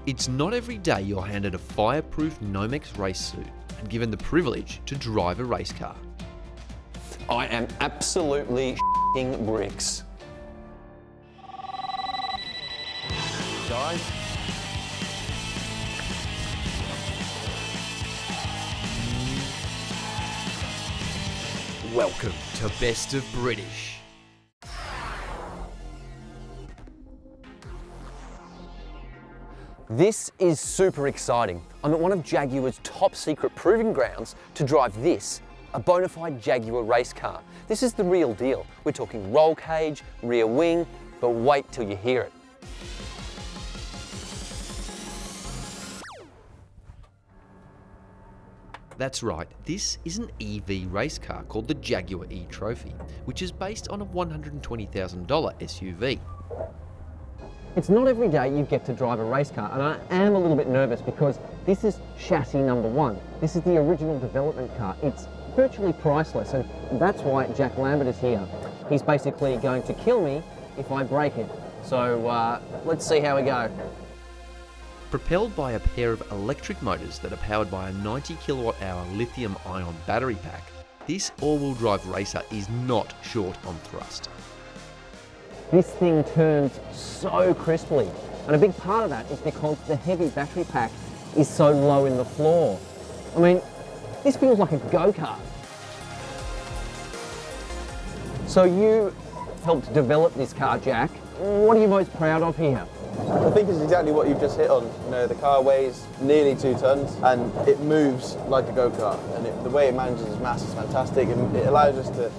It's not every day you're handed a fireproof Nomex race suit and given the privilege to drive a race car. I am absolutely f***ing bricks. Guys. Welcome to Best of British. This is super exciting. I'm at one of Jaguar's top secret proving grounds to drive this, a bona fide Jaguar race car. This is the real deal. We're talking roll cage, rear wing, but wait till you hear it. That's right, this is an EV race car called the Jaguar eTrophy, which is based on a $120,000 SUV. It's not every day you get to drive a race car, and I am a little bit nervous because this is chassis number one. This is the original development car. It's virtually priceless, and that's why Jack Lambert is here. He's basically going to kill me if I break it. So let's see how we go. Propelled by a pair of electric motors that are powered by a 90 kilowatt-hour lithium-ion battery pack, this all-wheel drive racer is not short on thrust. This thing turns so crisply, and a big part of that is because the heavy battery pack is so low in the floor. I mean, this feels like a go-kart. So you helped develop this car, Jack. What are you most proud of here? I think it's exactly what you've just hit on. You know, the car weighs nearly 2 tons and it moves like a go-kart. And the way it manages its mass is fantastic, and it allows us to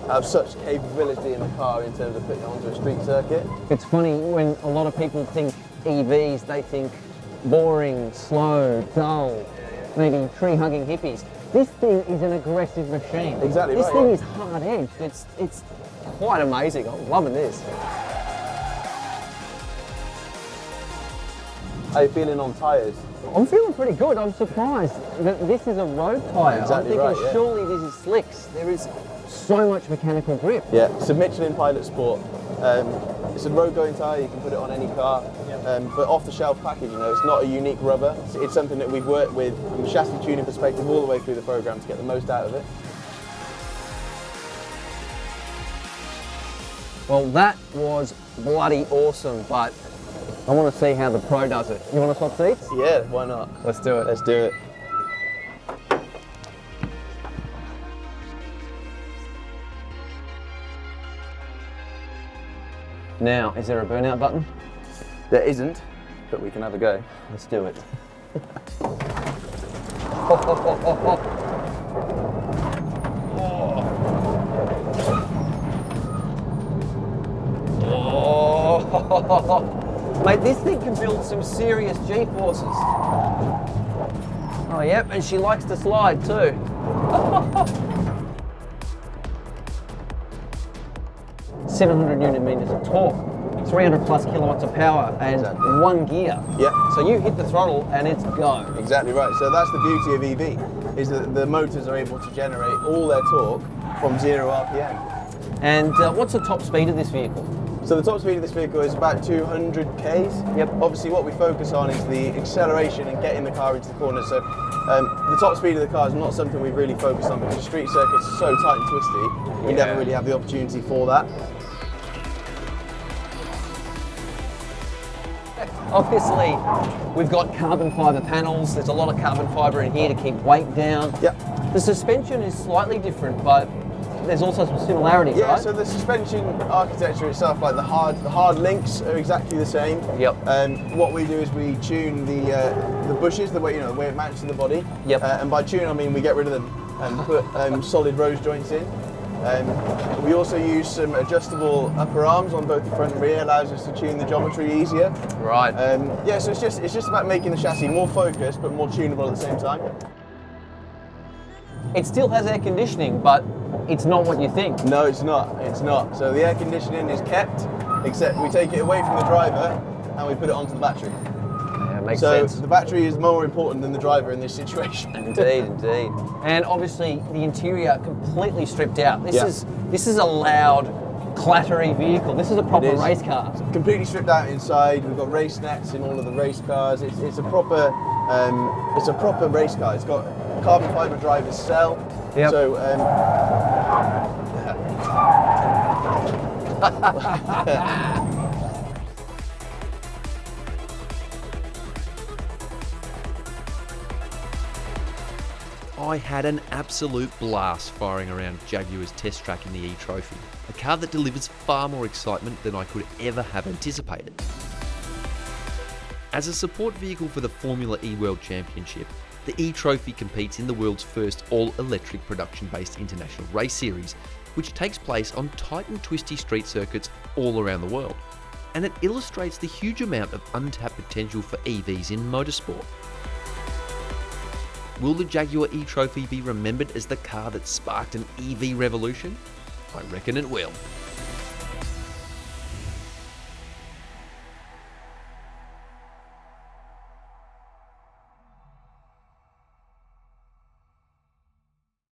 have such capability in the car in terms of putting it onto a street circuit. It's funny, when a lot of people think EVs, they think boring, slow, dull, maybe tree-hugging hippies. This thing is an aggressive machine. Exactly this right. This thing is hard-edged. It's quite amazing. I'm loving this. How are you feeling on tyres? I'm feeling pretty good. I'm surprised that this is a road tyre. Exactly I'm thinking right, yeah. surely this is slicks. There is so much mechanical grip. Yeah, it's a Michelin Pilot Sport. It's a road-going tyre, you can put it on any car, but off-the-shelf package, you know, it's not a unique rubber. It's something that we've worked with from a chassis tuning perspective all the way through the programme to get the most out of it. Well, that was bloody awesome, but I want to see how the Pro does it. You want to swap seats? Yeah, why not? Let's do it. Let's do it. Now, is there a burnout button? There isn't, but we can have a go. Let's do it. Mate, this thing can build some serious G-forces. Oh, yep, and she likes to slide too. 700 newton meters of torque, 300 plus kilowatts of power, and Exactly. 1 gear. Yeah. So you hit the throttle and it's go. Exactly right. So that's the beauty of EV, is that the motors are able to generate all their torque from 0 RPM. And what's the top speed of this vehicle? So the top speed of this vehicle is about 200 Ks. Yep. Obviously what we focus on is the acceleration and getting the car into the corner. So the top speed of the car is not something we've really focused on because the street circuits are so tight and twisty, we never really have the opportunity for that. Obviously, we've got carbon fibre panels. There's a lot of carbon fibre in here to keep weight down. Yep. The suspension is slightly different, but there's also some similarities, Yeah, right? so the suspension architecture itself, like the hard links are exactly the same. Yep. What we do is we tune the bushes, the way it mounts to the body. Yep. And by tune I mean we get rid of them and put solid rose joints in. We also use some adjustable upper arms on both the front and rear, allows us to tune the geometry easier. Right. Yeah, so it's just about making the chassis more focused but more tunable at the same time. It still has air conditioning, but it's not what you think. No, it's not. It's not. So the air conditioning is kept, except we take it away from the driver and we put it onto the battery. Yeah, makes So sense. the battery is more important than the driver in this situation. Indeed, indeed. And obviously the interior completely stripped out. This Yeah. is allowed clattery vehicle. This is a proper It is. race car. Completely stripped out inside. We've got race nets in all of the race cars. It's a proper race car. It's got carbon fibre driver's cell. Yep. So I had an absolute blast firing around Jaguar's test track in the eTrophy, a car that delivers far more excitement than I could ever have anticipated. As a support vehicle for the Formula E World Championship, the eTrophy competes in the world's first all-electric production-based international race series, which takes place on tight and twisty street circuits all around the world. And it illustrates the huge amount of untapped potential for EVs in motorsport. Will the Jaguar eTrophy be remembered as the car that sparked an EV revolution? I reckon it will.